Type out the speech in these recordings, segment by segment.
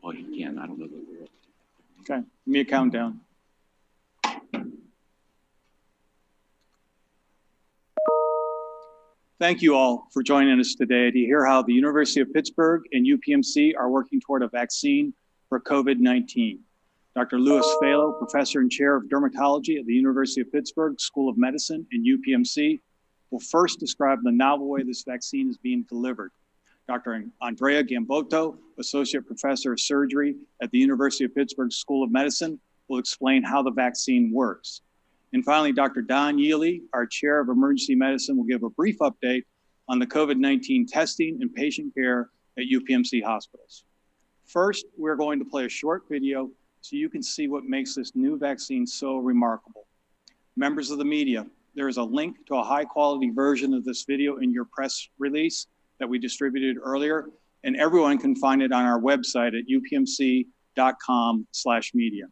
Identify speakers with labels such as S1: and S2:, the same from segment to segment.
S1: Well, he can. I don't know the word.
S2: Okay, give me a countdown. Thank you all for joining us today to hear how the University of Pittsburgh and UPMC are working toward a vaccine for COVID-19. Dr. Louis Falo, Professor and Chair of Dermatology at the University of Pittsburgh School of Medicine and UPMC, will first describe the novel way this vaccine is being delivered. Dr. Andrea Gambotto, Associate Professor of Surgery at the University of Pittsburgh School of Medicine, will explain how the vaccine works. And finally, Dr. Don Yealy, our Chair of Emergency Medicine, will give a brief update on the COVID-19 testing and patient care at UPMC hospitals. First, we're going to play a short video so you can see what makes this new vaccine so remarkable. Members of the media, there is a link to a high-quality version of this video in your press release that we distributed earlier, and everyone can find it on our website at upmc.com/media.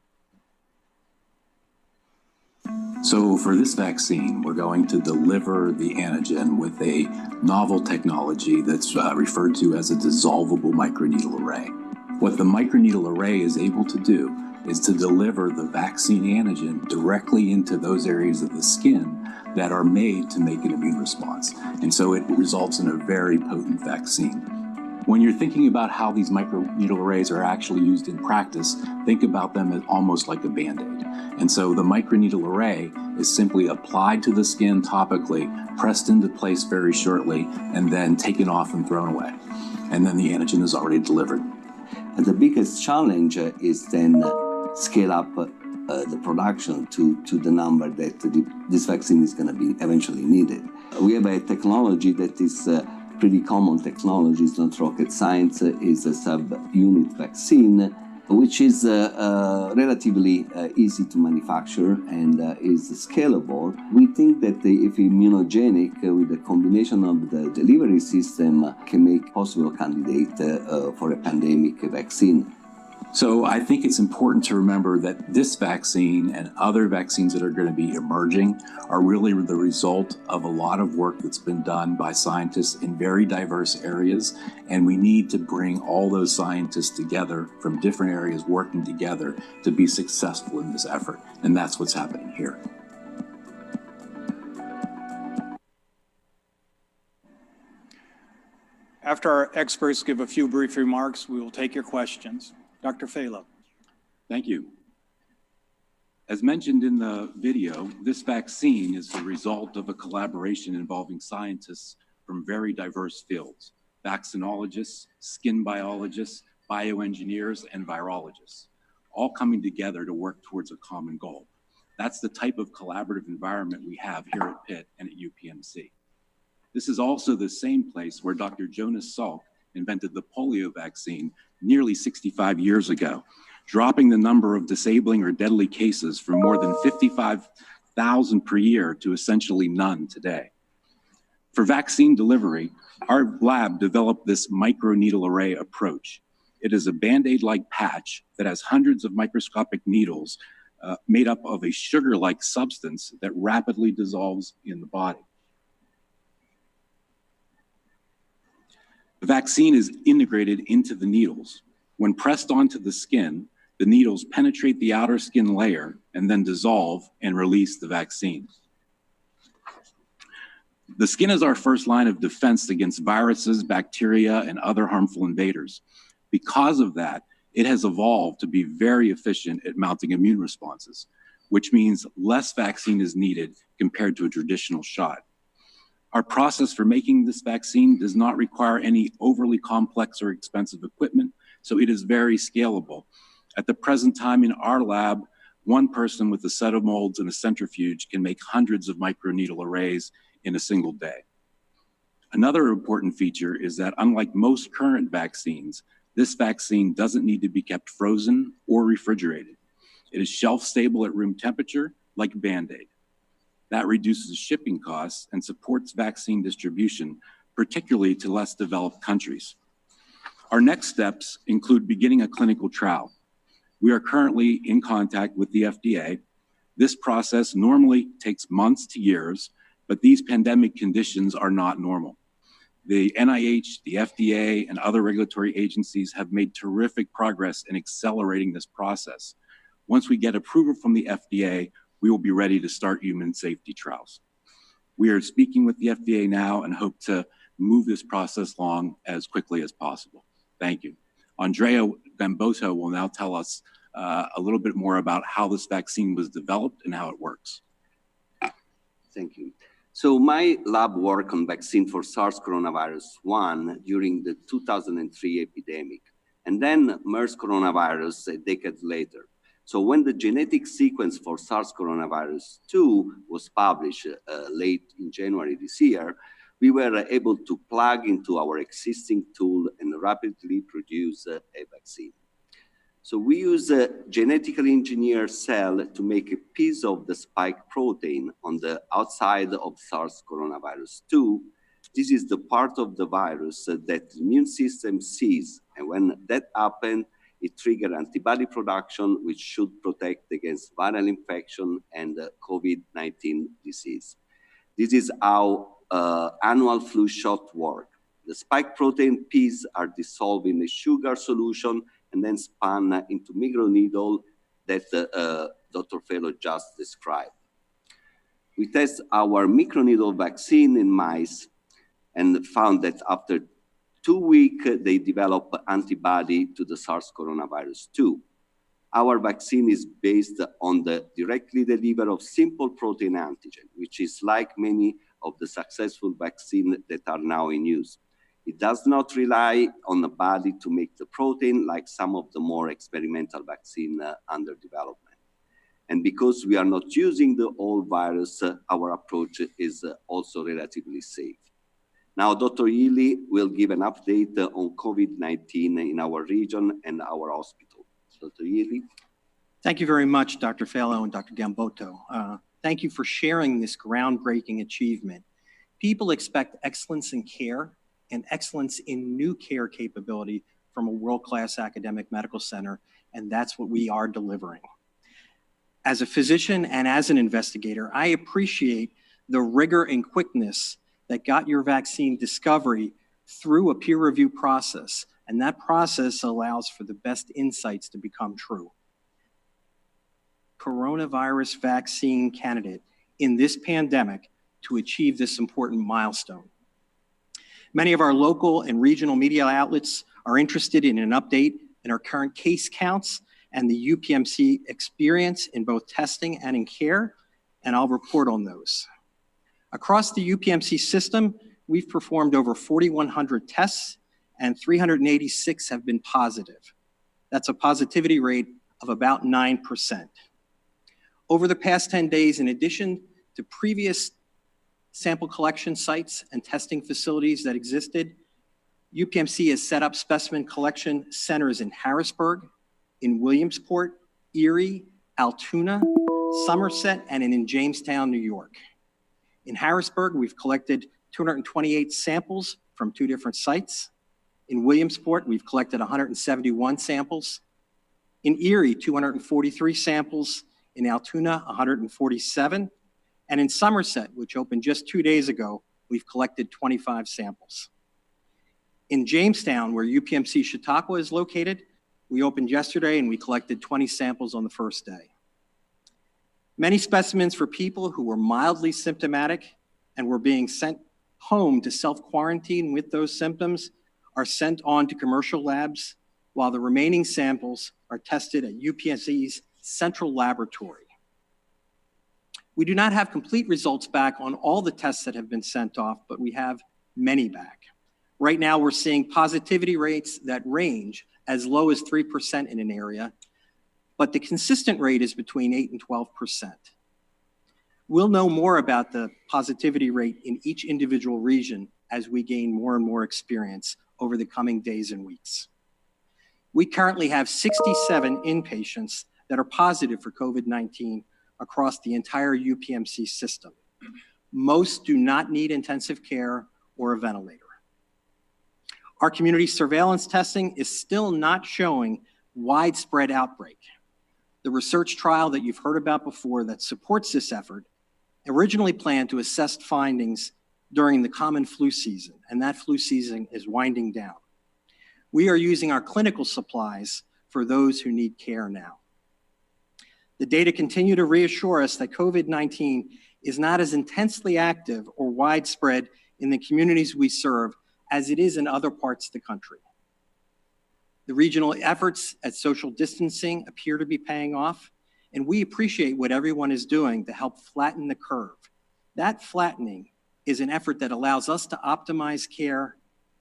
S3: So for this vaccine, we're going to deliver the antigen with a novel technology that's referred to as a dissolvable microneedle array. What the microneedle array is able to do is to deliver the vaccine antigen directly into those areas of the skin that are made to make an immune response. And so it results in a very potent vaccine. When you're thinking about how these microneedle arrays are actually used in practice, think about them as almost like a Band-Aid. And so the microneedle array is simply applied to the skin topically, pressed into place very shortly, and then taken off and thrown away. And then the antigen is already delivered.
S4: And the biggest challenge is then scale up the production to the number that this vaccine is going to be eventually needed. We have a technology that is pretty common technology. It's not rocket science. It's a sub-unit vaccine, which is relatively easy to manufacture and is scalable. We think that if immunogenic with a combination of the delivery system can make possible candidate for a pandemic vaccine.
S3: So I think it's important to remember that this vaccine and other vaccines that are going to be emerging are really the result of a lot of work that's been done by scientists in very diverse areas. And we need to bring all those scientists together from different areas working together to be successful in this effort. And that's what's happening here.
S2: After our experts give a few brief remarks, we will take your questions. Dr. Falo.
S3: Thank you. As mentioned in the video, this vaccine is the result of a collaboration involving scientists from very diverse fields: vaccinologists, skin biologists, bioengineers, and virologists, all coming together to work towards a common goal. That's the type of collaborative environment we have here at Pitt and at UPMC. This is also the same place where Dr. Jonas Salk invented the polio vaccine nearly 65 years ago, dropping the number of disabling or deadly cases from more than 55,000 per year to essentially none today. For vaccine delivery, our lab developed this microneedle array approach. It is a Band-Aid-like patch that has hundreds of microscopic needles made up of a sugar-like substance that rapidly dissolves in the body. The vaccine is integrated into the needles. When pressed onto the skin, the needles penetrate the outer skin layer and then dissolve and release the vaccine. The skin is our first line of defense against viruses, bacteria, and other harmful invaders. Because of that, it has evolved to be very efficient at mounting immune responses, which means less vaccine is needed compared to a traditional shot. Our process for making this vaccine does not require any overly complex or expensive equipment, so it is very scalable. At the present time in our lab, one person with a set of molds and a centrifuge can make hundreds of microneedle arrays in a single day. Another important feature is that unlike most current vaccines, this vaccine doesn't need to be kept frozen or refrigerated. It is shelf stable at room temperature like Band-Aid. That reduces shipping costs and supports vaccine distribution, particularly to less developed countries. Our next steps include beginning a clinical trial. We are currently in contact with the FDA. This process normally takes months to years, but these pandemic conditions are not normal. The NIH, the FDA, and other regulatory agencies have made terrific progress in accelerating this process. Once we get approval from the FDA, we will be ready to start human safety trials. We are speaking with the FDA now and hope to move this process along as quickly as possible. Thank you. Andrea Gambotto will now tell us a little bit more about how this vaccine was developed and how it works.
S4: Thank you. So my lab worked on vaccine for SARS coronavirus 1 during the 2003 epidemic, and then MERS coronavirus a decade later. So when the genetic sequence for SARS coronavirus 2 was published late in January this year, we were able to plug into our existing tool and rapidly produce a vaccine. So we use a genetically engineered cell to make a piece of the spike protein on the outside of SARS coronavirus 2. This is the part of the virus that the immune system sees. And when that happens, it triggers antibody production, which should protect against viral infection and COVID-19 disease. This is how annual flu shot work. The spike protein pieces are dissolved in a sugar solution and then spun into microneedle that Dr. Felo just described. We test our microneedle vaccine in mice and found that after 2 weeks, they develop antibody to the SARS coronavirus 2. Our vaccine is based on the directly delivery of simple protein antigen, which is like many of the successful vaccines that are now in use. It does not rely on the body to make the protein like some of the more experimental vaccines under development. And because we are not using the whole virus, our approach is also relatively safe. Now, Dr. Ely will give an update on COVID-19 in our region and our hospital. Dr. Ely.
S5: Thank you very much, Dr. Felo and Dr. Gambotto. Thank you for sharing this groundbreaking achievement. People expect excellence in care and excellence in new care capability from a world-class academic medical center, and that's what we are delivering. As a physician and as an investigator, I appreciate the rigor and quickness that got your vaccine discovery through a peer review process, and that process allows for the best insights to become true. Coronavirus vaccine candidate in this pandemic to achieve this important milestone. Many of our local and regional media outlets are interested in an update in our current case counts and the UPMC experience in both testing and in care, and I'll report on those. Across the UPMC system, we've performed over 4,100 tests and 386 have been positive. That's a positivity rate of about 9%. Over the past 10 days, in addition to previous sample collection sites and testing facilities that existed, UPMC has set up specimen collection centers in Harrisburg, in Williamsport, Erie, Altoona, Somerset, and in Jamestown, New York. In Harrisburg, we've collected 228 samples from 2 different sites. In Williamsport, we've collected 171 samples. In Erie, 243 samples. In Altoona, 147. And in Somerset, which opened just 2 days ago, we've collected 25 samples. In Jamestown, where UPMC Chautauqua is located, we opened yesterday and we collected 20 samples on the first day. Many specimens for people who were mildly symptomatic and were being sent home to self-quarantine with those symptoms are sent on to commercial labs, while the remaining samples are tested at UPMC's central laboratory. We do not have complete results back on all the tests that have been sent off, but we have many back. Right now, we're seeing positivity rates that range as low as 3% in an area, but the consistent rate is between 8 and 12%. We'll know more about the positivity rate in each individual region as we gain more and more experience over the coming days and weeks. We currently have 67 inpatients that are positive for COVID-19 across the entire UPMC system. Most do not need intensive care or a ventilator. Our community surveillance testing is still not showing widespread outbreak. The research trial that you've heard about before that supports this effort originally planned to assess findings during the common flu season, and that flu season is winding down. We are using our clinical supplies for those who need care now. The data continue to reassure us that COVID-19 is not as intensely active or widespread in the communities we serve as it is in other parts of the country. The regional efforts at social distancing appear to be paying off, and we appreciate what everyone is doing to help flatten the curve. That flattening is an effort that allows us to optimize care,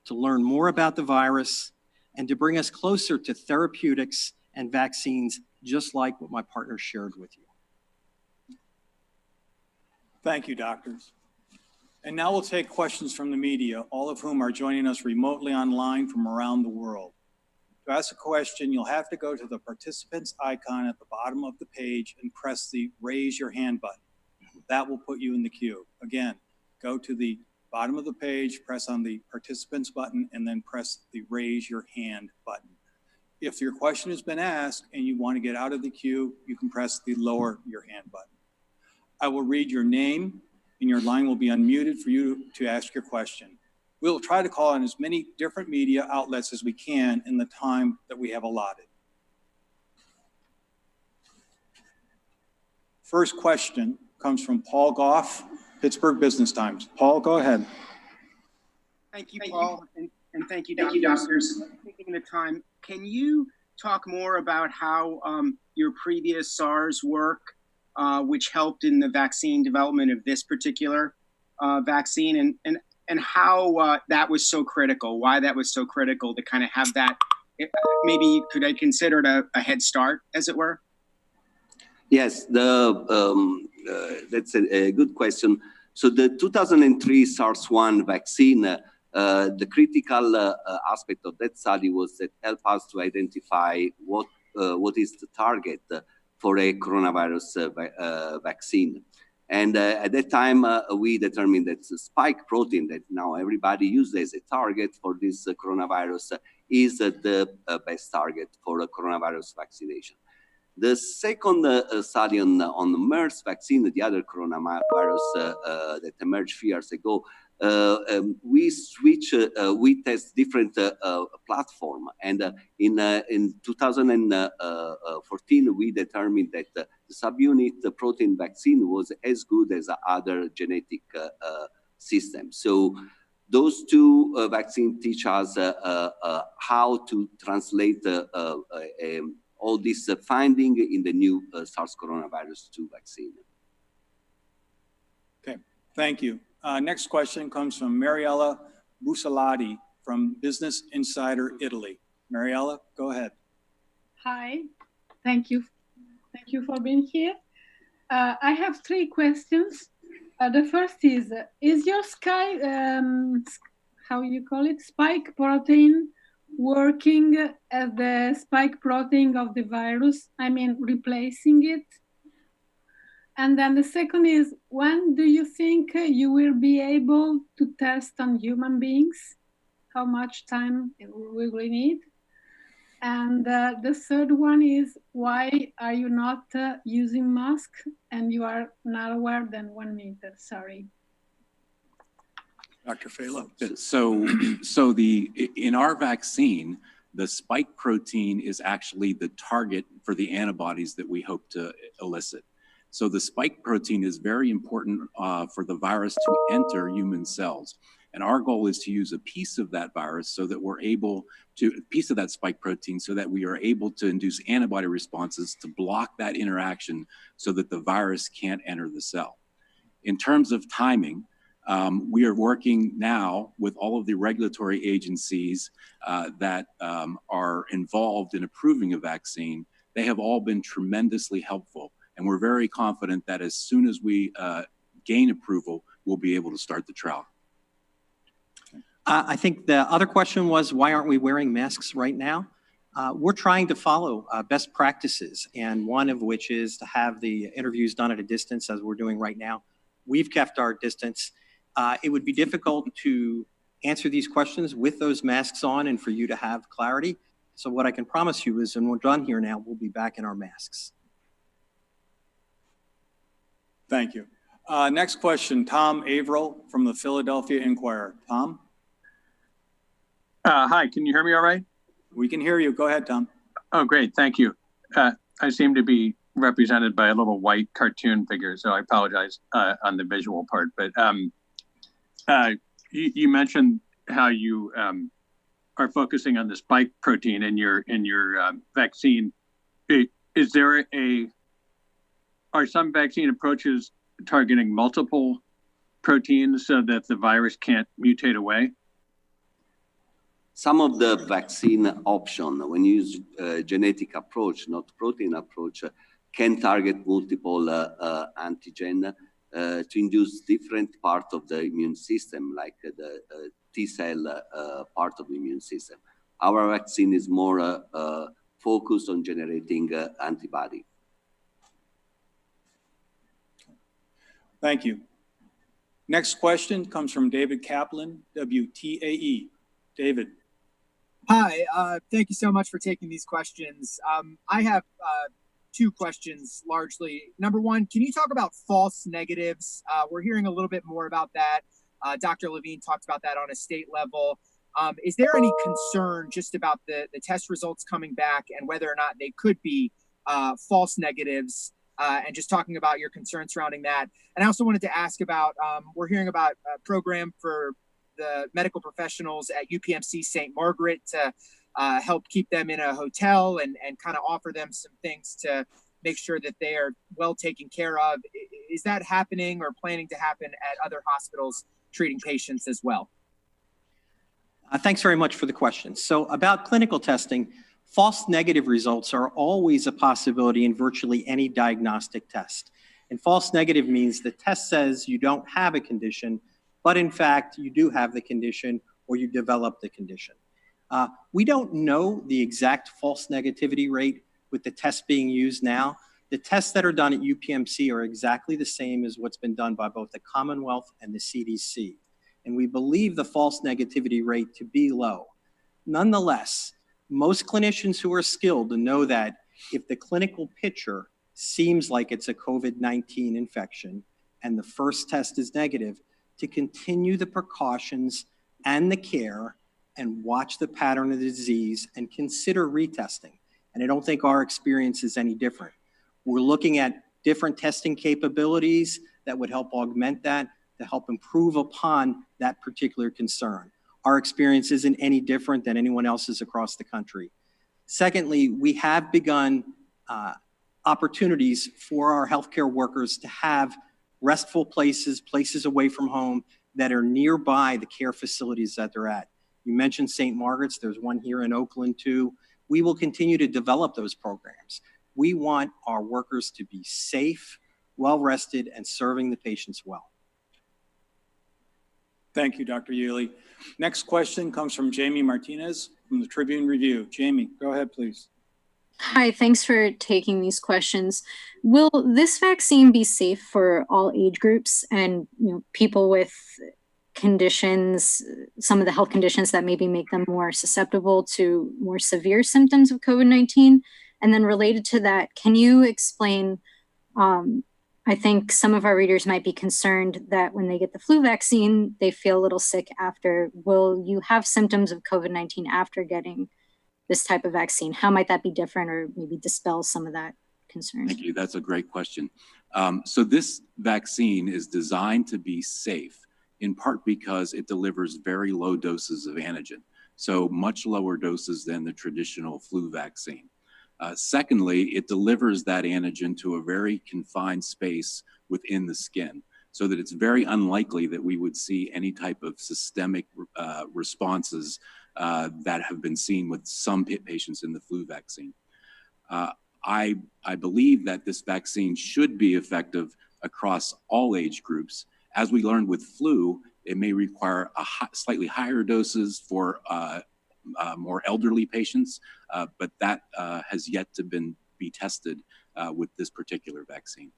S5: to learn more about the virus, and to bring us closer to therapeutics and vaccines, just like what my partner shared with you.
S2: Thank you, doctors. And now we'll take questions from the media, all of whom are joining us remotely online from around the world. To ask a question, you'll have to go to the participants icon at the bottom of the page and press the raise your hand button. That will put you in the queue. Again, go to the bottom of the page, press on the participants button, and then press the raise your hand button. If your question has been asked and you want to get out of the queue, you can press the lower your hand button. I will read your name and your line will be unmuted for you to ask your question. We'll try to call on as many different media outlets as we can in the time that we have allotted. First question comes from Paul Goff, Pittsburgh Business Times. Paul, go ahead.
S6: Thank you, Paul, and thank you, doctors, for taking the time. Can you talk more about how your previous SARS work, which helped in the vaccine development of this particular vaccine, and how that was so critical, why that was so critical to kind of have that, maybe could I consider it a head start, as it were?
S4: Yes, that's a good question. So the 2003 SARS-1 vaccine, the critical aspect of that study was that helped us to identify what is the target for a coronavirus vaccine. And at that time, we determined that the spike protein that now everybody uses as a target for this coronavirus is the best target for a coronavirus vaccination. The second study on the MERS vaccine, the other coronavirus that emerged few years ago, we test different platform. And in 2014, we determined that the subunit protein vaccine was as good as other genetic systems. So those two vaccines teach us how to translate all this finding in the new SARS coronavirus 2 vaccine.
S2: Okay, thank you. Next question comes from Mariella Busalati from Business Insider Italy. Mariella, go ahead.
S7: Hi, thank you. Thank you for being here. I have three questions. The first is your how you call it, spike protein working as the spike protein of the virus? I mean, replacing it? And then the second is, when do you think you will be able to test on human beings? How much time will we need? And the third one is, why are you not using mask and you are narrower than 1 meter? Sorry.
S2: Dr. Falo.
S3: So in our vaccine, the spike protein is actually the target for the antibodies that we hope to elicit. So the spike protein is very important for the virus to enter human cells. And our goal is to use a piece of that virus so that we're able to, piece of that spike protein so that we are able to induce antibody responses to block that interaction so that the virus can't enter the cell. In terms of timing, we are working now with all of the regulatory agencies that are involved in approving a vaccine. They have all been tremendously helpful. And we're very confident that as soon as we gain approval, we'll be able to start the trial.
S5: I think the other question was, why aren't we wearing masks right now? We're trying to follow best practices, and one of which is to have the interviews done at a distance, as we're doing right now. We've kept our distance. It would be difficult to answer these questions with those masks on and for you to have clarity. So what I can promise you is, when we're done here now, we'll be back in our masks.
S2: Thank you. Next question, Tom Averill from the Philadelphia Inquirer. Tom?
S8: Hi, can you hear me all right?
S2: We can hear you. Go ahead, Tom. Oh,
S8: great. Thank you. I seem to be represented by a little white cartoon figure, so I apologize on the visual part. But you mentioned how you are focusing on the spike protein in your vaccine. Are some vaccine approaches targeting multiple proteins so that the virus can't mutate away?
S4: Some of the vaccine option, when you use genetic approach, not protein approach, can target multiple antigen to induce different part of the immune system, like the T cell part of the immune system. Our vaccine is more focused on generating antibody.
S2: Thank you. Next question comes from David Kaplan, WTAE. David.
S9: Hi, thank you so much for taking these questions. I have two questions largely. Number one, can you talk about false negatives? We're hearing a little bit more about that. Dr. Levine talked about that on a state level. Is there any concern just about the test results coming back and whether or not they could be false negatives? And just talking about your concern surrounding that. And I also wanted to ask about, we're hearing about a program for the medical professionals at UPMC St. Margaret to help keep them in a hotel and kind of offer them some things to make sure that they are well taken care of. Is that happening or planning to happen at other hospitals treating patients as well?
S5: Thanks very much for the question. So about clinical testing, false negative results are always a possibility in virtually any diagnostic test. And false negative means the test says you don't have a condition, but in fact, you do have the condition or you develop the condition. We don't know the exact false negativity rate with the tests being used now. The tests that are done at UPMC are exactly the same as what's been done by both the Commonwealth and the CDC. And we believe the false negativity rate to be low. Nonetheless, most clinicians who are skilled know that if the clinical picture seems like it's a COVID-19 infection and the first test is negative, to continue the precautions and the care and watch the pattern of the disease and consider retesting. And I don't think our experience is any different. We're looking at different testing capabilities that would help augment that, to help improve upon that particular concern. Our experience isn't any different than anyone else's across the country. Secondly, we have begun opportunities for our healthcare workers to have restful places, places away from home that are nearby the care facilities that they're at. You mentioned St. Margaret's, there's one here in Oakland too. We will continue to develop those programs. We want our workers to be safe, well-rested, and serving the patients well.
S2: Thank you, Dr. Yuli. Next question comes from Jamie Martinez from the Tribune Review. Jamie, go ahead, please.
S10: Hi, thanks for taking these questions. Will this vaccine be safe for all age groups and people with conditions, some of the health conditions that maybe make them more susceptible to more severe symptoms of COVID-19? And then related to that, can you explain, I think some of our readers might be concerned that when they get the flu vaccine, they feel a little sick after. Will you have symptoms of COVID-19 after getting this type of vaccine? How might that be different or maybe dispel some of that concern?
S3: Thank you. That's a great question. So this vaccine is designed to be safe, in part because it delivers very low doses of antigen, so much lower doses than the traditional flu vaccine. Secondly, it delivers that antigen to a very confined space within the skin, so that it's very unlikely that we would see any type of systemic responses that have been seen with some patients in the flu vaccine. I believe that this vaccine should be effective across all age groups. As we learned with flu, it may require slightly higher doses for more elderly patients, but that has yet to be tested with this particular vaccine.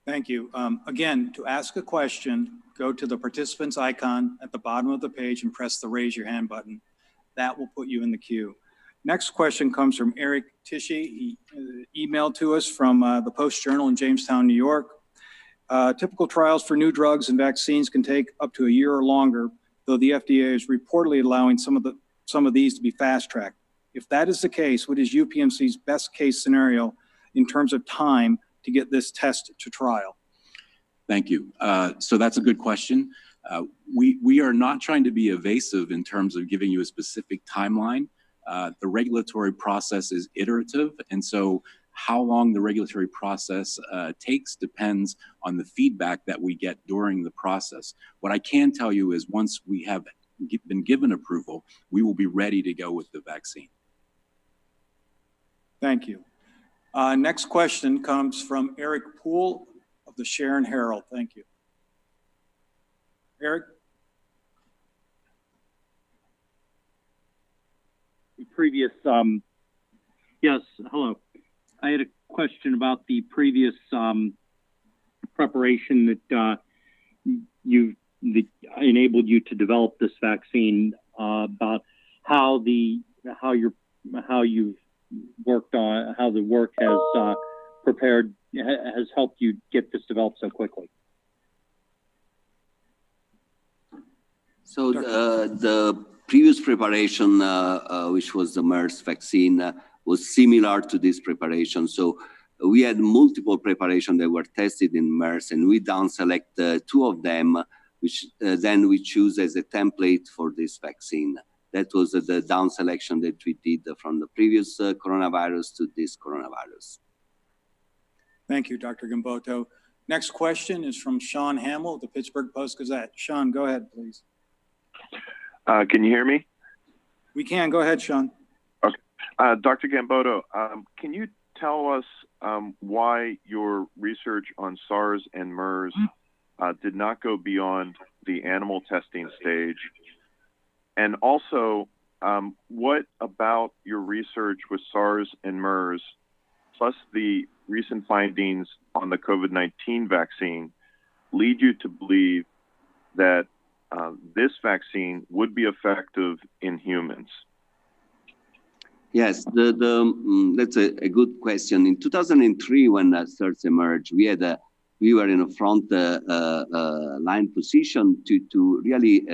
S2: Thank you. Again, to ask a question, go to the participants icon at the bottom of the page and press the raise your hand button. That will put you in the queue. Next question comes from Eric Tishy. He emailed to us from the Post Journal in Jamestown, New York. Typical trials for new drugs and vaccines can take up to a year or longer, though the FDA is reportedly allowing some of these to be fast-tracked. If that is the case, what is UPMC's best case scenario in terms of time to get this test to trial?
S3: Thank you. So that's a good question. We are not trying to be evasive in terms of giving you a specific timeline. The regulatory process is iterative, and so how long the regulatory process takes depends on the feedback that we get during the process. What I can tell you is once we have been given approval, we will be ready to go with the vaccine.
S2: Thank you. Next question comes from Eric Poole of the Sharon Herald. Thank you. Eric?
S11: Previous, yes, hello. I had a question about the previous preparation that that enabled you to develop this vaccine, about how you've worked on, how the work has has helped you get this developed so quickly.
S4: So the previous preparation, which was the MERS vaccine, was similar to this preparation. So we had multiple preparations that were tested in MERS, and we down select 2 of them, which then we choose as a template for this vaccine. That was the down selection that we did from the previous coronavirus to this coronavirus.
S2: Thank you, Dr. Gamboto. Next question is from Sean Hamill of the Pittsburgh Post-Gazette. Sean, go ahead, please.
S12: Can you hear me?
S2: We can. Go ahead, Sean.
S12: Okay. Dr. Gamboto, can you tell us why your research on SARS and MERS did not go beyond the animal testing stage? And also, what about your research with SARS and MERS, plus the recent findings on the COVID-19 vaccine, lead you to believe that this vaccine would be effective in humans?
S4: Yes, that's a good question. In 2003, when SARS emerged, we were in a front line position to really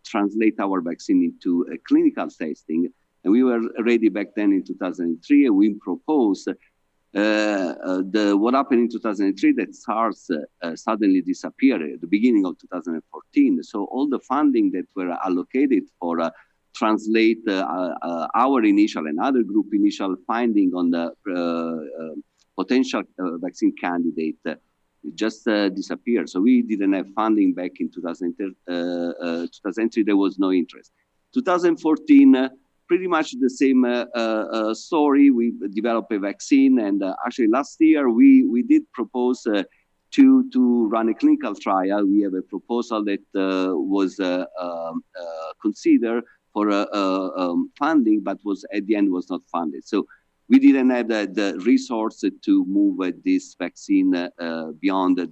S4: translate our vaccine into a clinical testing. And we were ready back then in 2003, and we proposed what happened in 2003, that SARS suddenly disappeared at the beginning of 2014. So all the funding that were allocated for translate our initial and other group initial finding on the potential vaccine candidate just disappeared. So we didn't have funding back in 2003. There was no interest. 2014, pretty much the same story. We developed a vaccine, and actually last year we did propose to run a clinical trial. We have a proposal that was considered for funding, but was at the end was not funded. So we didn't have the resource to move this vaccine beyond the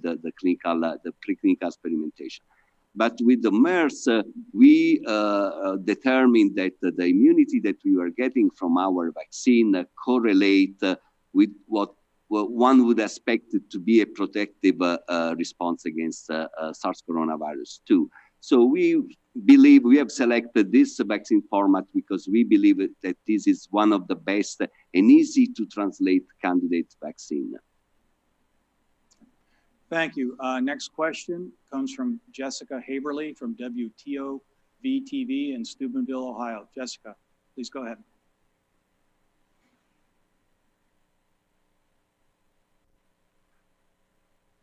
S4: preclinical experimentation. But with the MERS, we determined that the immunity that we were getting from our vaccine correlate with what one would expect to be a protective response against SARS coronavirus 2. So we believe we have selected this vaccine format because we believe that this is one of the best and easy to translate candidate vaccine.
S2: Thank you. Next question comes from Jessica Haberly from WTOV-TV in Steubenville, Ohio. Jessica, please go ahead.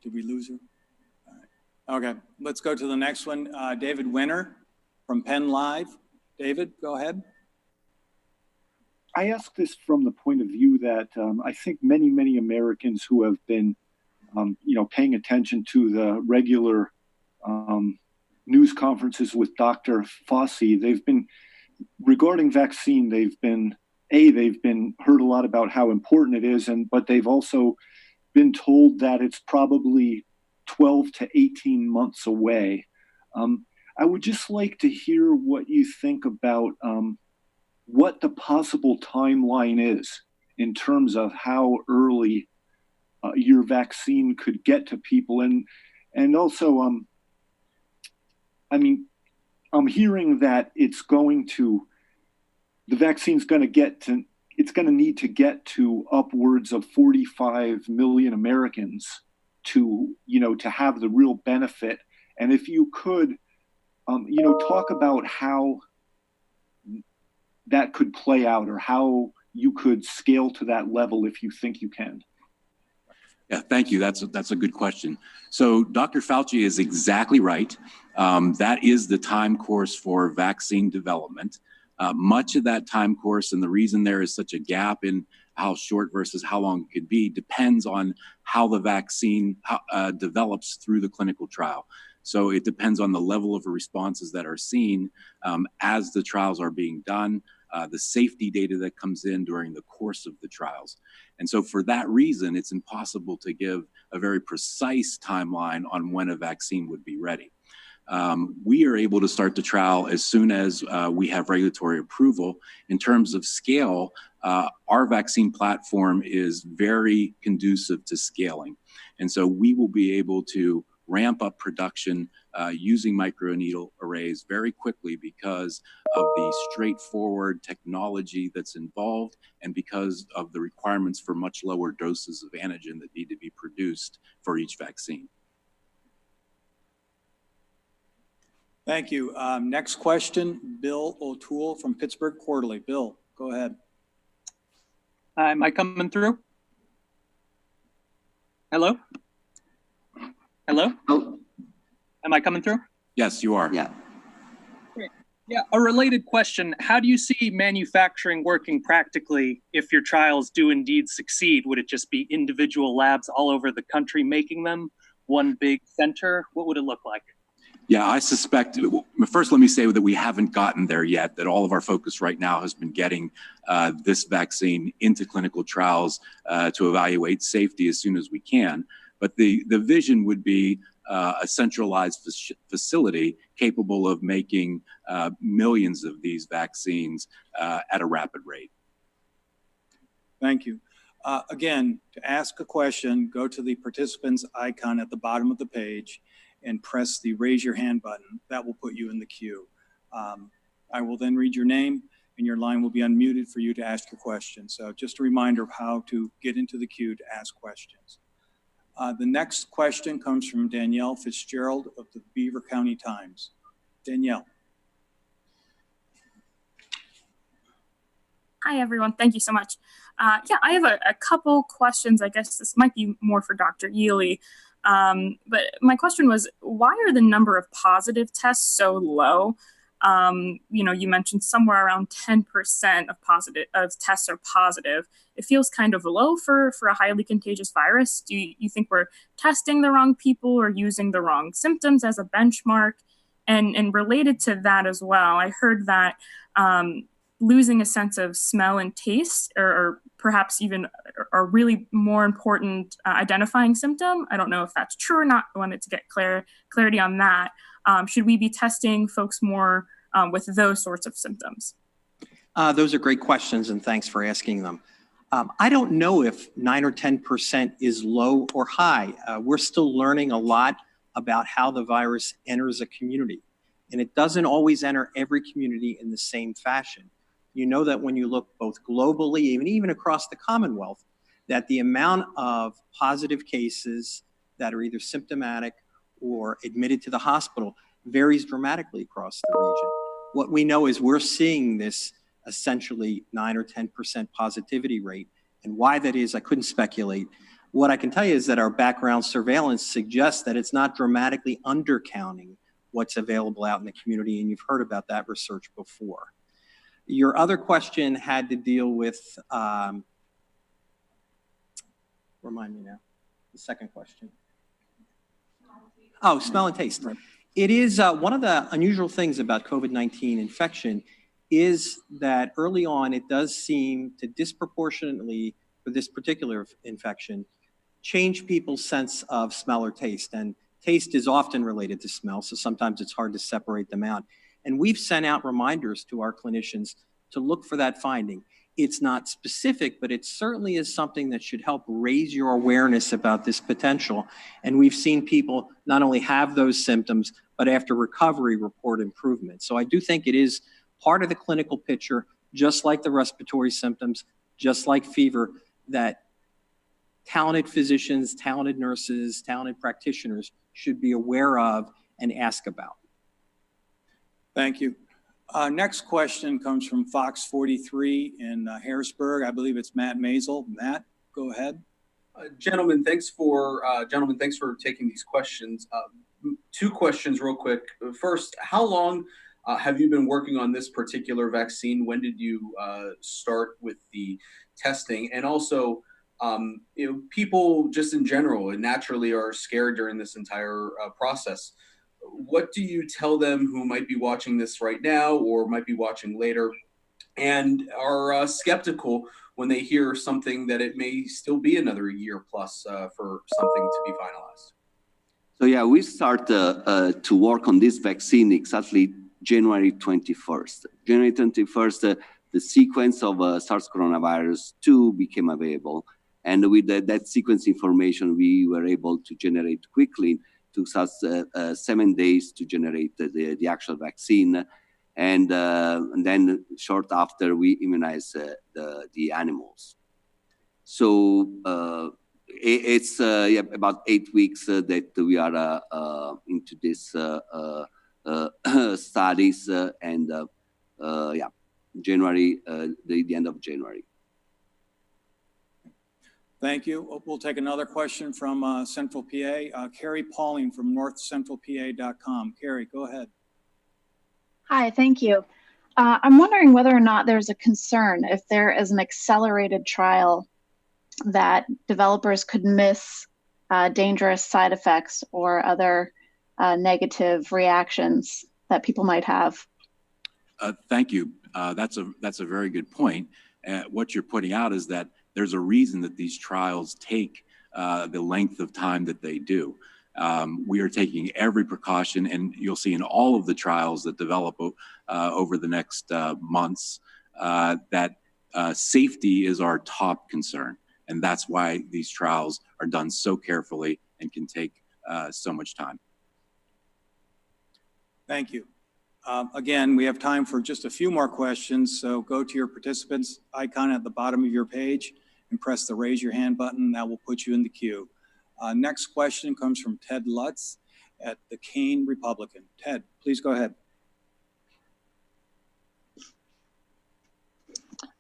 S2: Did we lose her? All right. Okay, let's go to the next one. David Winter from Penn Live. David, go ahead.
S13: I ask this from the point of view that I think many Americans who have been paying attention to the regular news conferences with Dr. Fauci, they've been, regarding vaccine, they've been heard a lot about how important it is, but they've also been told that it's probably 12 to 18 months away. I would just like to hear what you think about what the possible timeline is in terms of how early your vaccine could get to people. And And also, I mean, I'm hearing that the vaccine's going to need to get to upwards of 45 million Americans to have the real benefit. And if you could, talk about how that could play out, or how you could scale to that level if you think you can.
S3: Yeah, thank you. That's a good question. So Dr. Fauci is exactly right. That is the time course for vaccine development. Much of that time course, and the reason there is such a gap in how short versus how long it could be, depends on how the vaccine develops through the clinical trial. So it depends on the level of responses that are seen as the trials are being done, the safety data that comes in during the course of the trials. And so for that reason, it's impossible to give a very precise timeline on when a vaccine would be ready. We are able to start the trial as soon as we have regulatory approval. In terms of scale, our vaccine platform is very conducive to scaling. And so we will be able to ramp up production using microneedle arrays very quickly because of the straightforward technology that's involved and because of the requirements for much lower doses of antigen that need to be produced for each vaccine.
S2: Thank you. Next question, Bill O'Toole from Pittsburgh Quarterly. Bill, go ahead.
S14: Am I coming through? Hello? Hello?
S4: Oh.
S14: Am I coming through?
S3: Yes, you are.
S4: Yeah.
S14: Great. Yeah, a related question. How do you see manufacturing working practically if your trials do indeed succeed? Would it just be individual labs all over the country making them? One big center? What would it look like?
S3: Yeah, I suspect, first let me say that we haven't gotten there yet, that all of our focus right now has been getting this vaccine into clinical trials to evaluate safety as soon as we can. But the vision would be a centralized facility capable of making millions of these vaccines at a rapid rate.
S2: Thank you. Again, to ask a question, go to the participants icon at the bottom of the page and press the raise your hand button. That will put you in the queue. I will then read your name and your line will be unmuted for you to ask your question. So just a reminder of how to get into the queue to ask questions. The next question comes from Danielle Fitzgerald of the Beaver County Times. Danielle.
S15: Hi, everyone. Thank you so much. Yeah, I have a couple questions. I guess this might be more for Dr. Ely. But my question was, why are the number of positive tests so low? You mentioned somewhere around 10% of tests are positive. It feels kind of low for a highly contagious virus. Do you think we're testing the wrong people or using the wrong symptoms as a benchmark? And related to that as well, I heard that losing a sense of smell and taste or perhaps even a really more important identifying symptom. I don't know if that's true or not. I wanted to get clarity on that. Should we be testing folks more with those sorts of symptoms?
S5: Those are great questions, and thanks for asking them. I don't know if 9 or 10% is low or high. We're still learning a lot about how the virus enters a community, and it doesn't always enter every community in the same fashion. You know that when you look both globally and even across the Commonwealth, that the amount of positive cases that are either symptomatic or admitted to the hospital varies dramatically across the region. What we know is we're seeing this essentially 9 or 10% positivity rate. And why that is, I couldn't speculate. What I can tell you is that our background surveillance suggests that it's not dramatically undercounting what's available out in the community, and you've heard about that research before. Your other question had to deal with, remind me now, the second question. Oh, smell and taste. Right. It is one of the unusual things about COVID-19 infection is that early on it does seem to disproportionately, for this particular infection, change people's sense of smell or taste. And taste is often related to smell, so sometimes it's hard to separate them out. And we've sent out reminders to our clinicians to look for that finding. It's not specific, but it certainly is something that should help raise your awareness about this potential. And we've seen people not only have those symptoms, but after recovery report improvement. So I do think it is part of the clinical picture, just like the respiratory symptoms, just like fever, that talented physicians, talented nurses, talented practitioners should be aware of and ask about.
S2: Thank you. Next question comes from Fox 43 in Harrisburg. I believe it's Matt Maisel. Matt, go ahead.
S16: Gentlemen, thanks for taking these questions. Two questions real quick. First, how long have you been working on this particular vaccine? When did you start with the testing? And also, people just in general and naturally are scared during this entire process. What do you tell them who might be watching this right now or might be watching later and are skeptical when they hear something that it may still be another year plus for something to be finalized?
S4: So yeah, we start to work on this vaccine exactly January 21st. January 21st, the sequence of SARS coronavirus 2 became available. And with that sequence information, we were able to generate quickly. Took us 7 days to generate the actual vaccine. And then short after, we immunized the animals. So it's about 8 weeks that we are into this studies and January, the end of January.
S2: Thank you. We'll take another question from Central PA. Carrie Pauling from northcentralpa.com. Carrie, go ahead.
S17: Hi, thank you. I'm wondering whether or not there's a concern if there is an accelerated trial that developers could miss dangerous side effects or other negative reactions that people might have.
S3: Thank you. That's a very good point. What you're putting out is that there's a reason that these trials take the length of time that they do. We are taking every precaution, and you'll see in all of the trials that develop over the next months that safety is our top concern. And that's why these trials are done so carefully and can take so much time.
S2: Thank you. Again, we have time for just a few more questions, so go to your participants icon at the bottom of your page and press the raise your hand button. That will put you in the queue. Next question comes from Ted Lutz at the Kane Republican. Ted, please go ahead.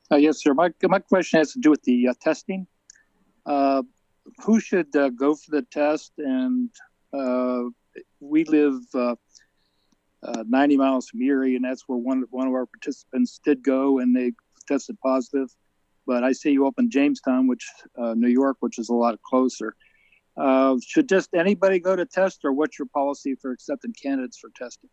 S18: Yes, sir. My question has to do with the testing. Who should go for the test? And we live 90 miles from Erie, and that's where one of our participants did go, and they tested positive. But I see you up in Jamestown, New York, which is a lot closer. Should just anybody go to test, or what's your policy for accepting candidates for testing?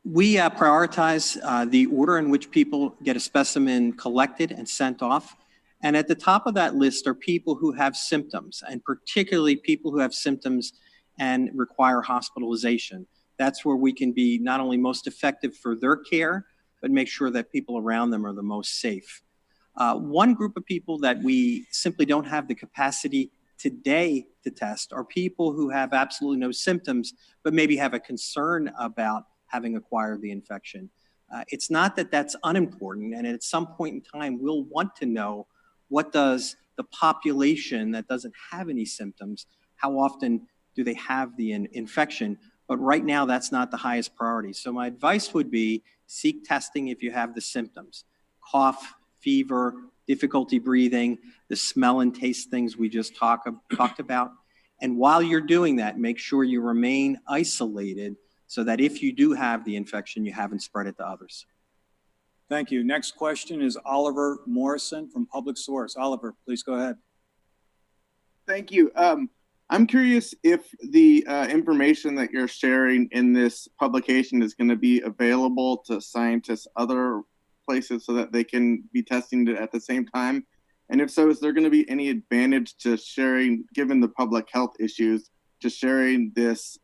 S5: We prioritize the order in which people get a specimen collected and sent off. And at the top of that list are people who have symptoms, and particularly people who have symptoms and require hospitalization. That's where we can be not only most effective for their care, but make sure that people around them are the most safe. One group of people that we simply don't have the capacity today to test are people who have absolutely no symptoms, but maybe have a concern about having acquired the infection. It's not that that's unimportant, and at some point in time, we'll want to know what does the population that doesn't have any symptoms, how often do they have the infection? But right now, that's not the highest priority. So my advice would be seek testing if you have the symptoms: cough, fever, difficulty breathing, the smell and taste things we just talked about. And while you're doing that, make sure you remain isolated so that if you do have the infection, you haven't spread it to others.
S2: Thank you. Next question is Oliver Morrison from Public Source. Oliver, please go ahead.
S19: Thank you. I'm curious if the information that you're sharing in this publication is going to be available to scientists other places so that they can be testing it at the same time. And if so, is there going to be any advantage to sharing, given the public health issues, to sharing this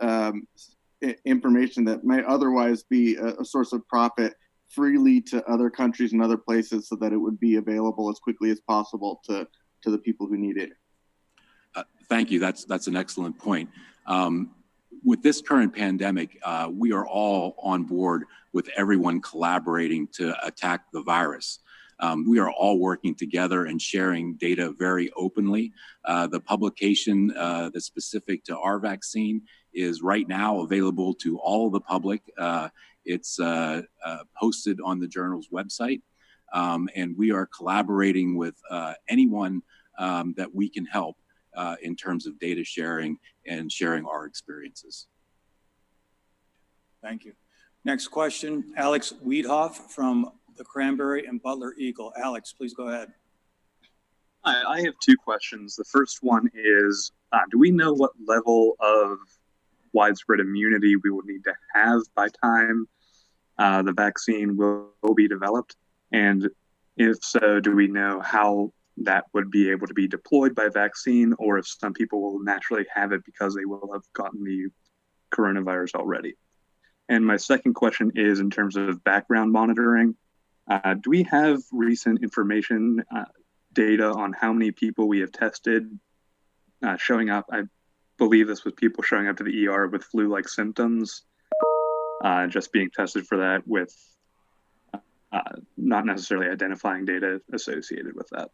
S19: information that might otherwise be a source of profit freely to other countries and other places so that it would be available as quickly as possible to the people who need it?
S3: Thank you. That's an excellent point. With this current pandemic, we are all on board with everyone collaborating to attack the virus. We are all working together and sharing data very openly. The publication that's specific to our vaccine is right now available to all of the public. It's posted on the journal's website, and we are collaborating with anyone that we can help in terms of data sharing and sharing our experiences.
S2: Thank you. Next question, Alex Wiedhoff from the Cranberry and Butler Eagle. Alex, please go ahead.
S20: Hi, I have two questions. The first one is, do we know what level of widespread immunity we will need to have by time the vaccine will be developed? And if so, do we know how that would be able to be deployed by vaccine, or if some people will naturally have it because they will have gotten the coronavirus already? And my second question is in terms of background monitoring. Do we have recent information, data on how many people we have tested showing up? I believe this was people showing up to the ER with flu-like symptoms, just being tested for that with not necessarily identifying data associated with that.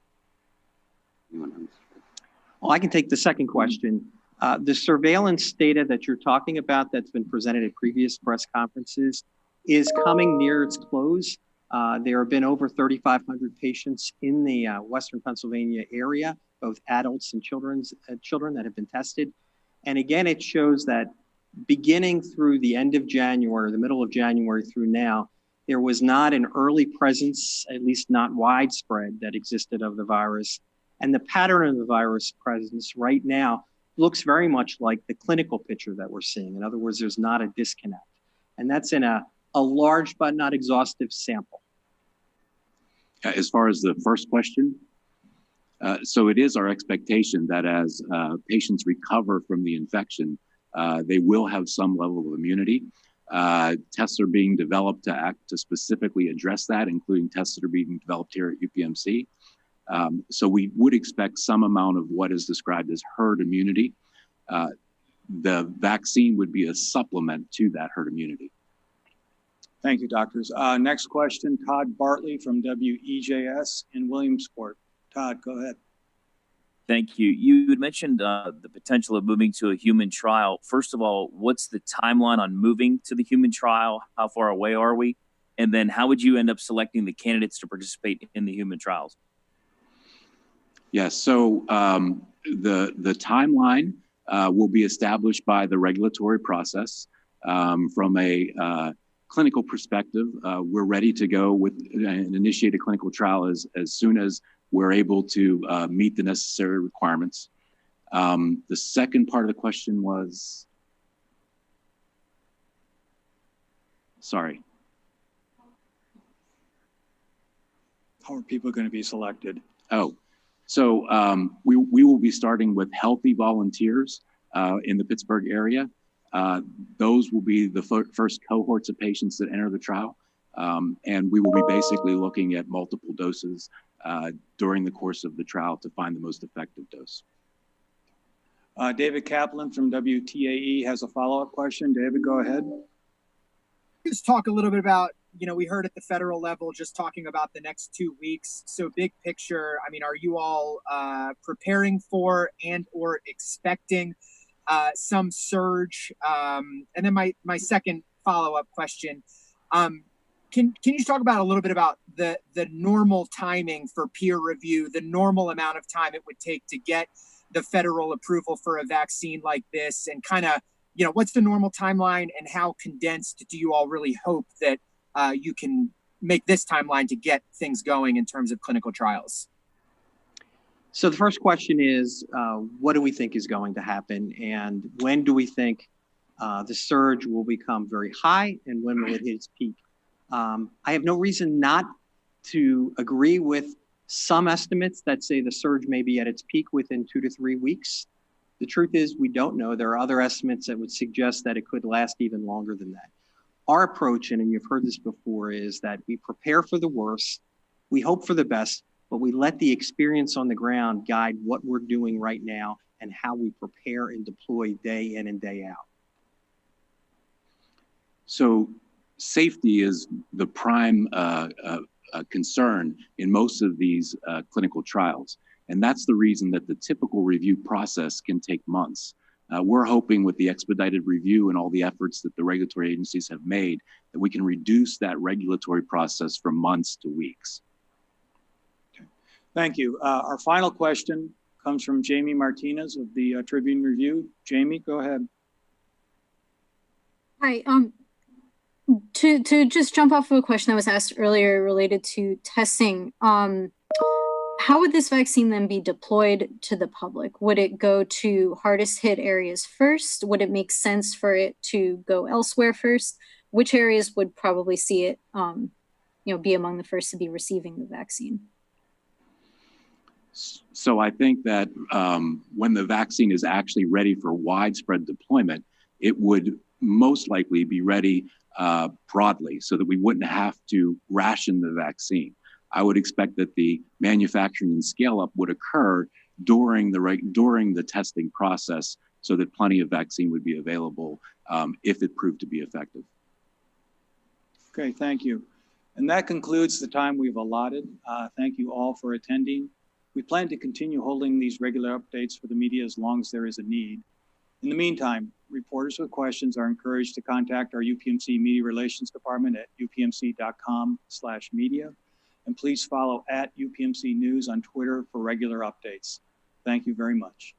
S5: Well, I can take the second question. The surveillance data that you're talking about that's been presented at previous press conferences is coming near its close. There have been over 3,500 patients in the Western Pennsylvania area, both adults and children that have been tested. And again, it shows that beginning through the end of January, the middle of January through now, there was not an early presence, at least not widespread, that existed of the virus. And the pattern of the virus presence right now looks very much like the clinical picture that we're seeing. In other words, there's not a disconnect. And that's in a large but not exhaustive sample.
S3: As far as the first question, so it is our expectation that as patients recover from the infection, they will have some level of immunity. Tests are being developed to specifically address that, including tests that are being developed here at UPMC. So we would expect some amount of what is described as herd immunity. The vaccine would be a supplement to that herd immunity.
S2: Thank you, doctors. Next question, Todd Bartley from WEJS in Williamsport. Todd, go ahead.
S21: Thank you. You had mentioned the potential of moving to a human trial. First of all, what's the timeline on moving to the human trial? How far away are we? And then how would you end up selecting the candidates to participate in the human trials?
S3: Yes, so the timeline will be established by the regulatory process. From a clinical perspective, we're ready to go with and initiate a clinical trial as soon as we're able to meet the necessary requirements. The second part of the question was, sorry.
S2: How are people going to be selected?
S3: Oh, so we will be starting with healthy volunteers in the Pittsburgh area. Those will be the first cohorts of patients that enter the trial. And we will be basically looking at multiple doses during the course of the trial to find the most effective dose.
S2: David Kaplan from WTAE has a follow-up question. David, go ahead.
S9: Just talk a little bit about, we heard at the federal level just talking about the next 2 weeks. So big picture, I mean, are you all preparing for and or expecting some surge? And then my second follow-up question, can you talk about a little bit about the normal timing for peer review, the normal amount of time it would take to get the federal approval for a vaccine like this, and kind of, what's the normal timeline and how condensed do you all really hope that you can make this timeline to get things going in terms of clinical trials?
S5: So the first question is, what do we think is going to happen? And when do we think the surge will become very high, and when will it hit its peak? I have no reason not to agree with some estimates that say the surge may be at its peak within 2 to 3 weeks. The truth is we don't know. There are other estimates that would suggest that it could last even longer than that. Our approach, and you've heard this before, is that we prepare for the worst, we hope for the best, but we let the experience on the ground guide what we're doing right now and how we prepare and deploy day in and day out.
S3: So safety is the prime concern in most of these clinical trials. And that's the reason that the typical review process can take months. We're hoping with the expedited review and all the efforts that the regulatory agencies have made that we can reduce that regulatory process from months to weeks.
S2: Thank you. Our final question comes from Jamie Martinez of the Tribune Review. Jamie, go ahead.
S10: Hi. To just jump off of a question that was asked earlier related to testing, how would this vaccine then be deployed to the public? Would it go to hardest hit areas first? Would it make sense for it to go elsewhere first? Which areas would probably see it, be among the first to be receiving the vaccine?
S3: So I think that when the vaccine is actually ready for widespread deployment, it would most likely be ready broadly so that we wouldn't have to ration the vaccine. I would expect that the manufacturing and scale up would occur during the testing process so that plenty of vaccine would be available if it proved to be effective.
S2: Okay, thank you. And that concludes the time we've allotted. Thank you all for attending. We plan to continue holding these regular updates for the media as long as there is a need. In the meantime, reporters with questions are encouraged to contact our UPMC Media Relations Department at upmc.com/media. And please follow @UPMC News on Twitter for regular updates. Thank you very much.